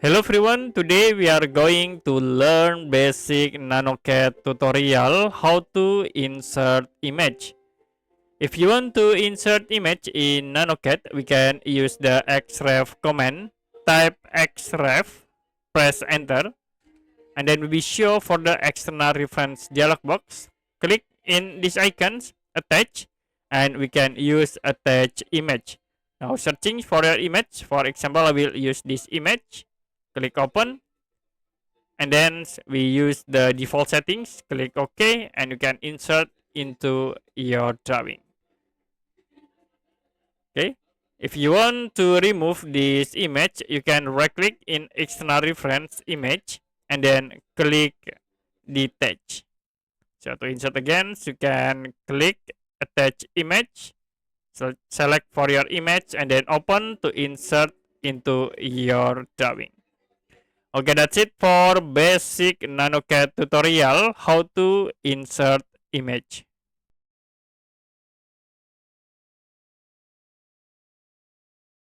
Hello everyone, today we are going to learn basic NanoCAD tutorial how to insert image. If you want to insert image in NanoCAD, we can use the xref command, type xref, press enter, and then we will show for the external reference dialog box. Click in these icons, attach, and we can use attach image. Now searching for your image, for example, I will use this image. Click open, and then we use the default settings. Click OK, and you can insert into your drawing. Okay, if you want to remove this image, you can right click in external reference image and then click detach. So to insert again, you can click attach image, so select for your image and then open to insert into your drawing. Okay, that's it for basic NanoCAD tutorial how to insert image.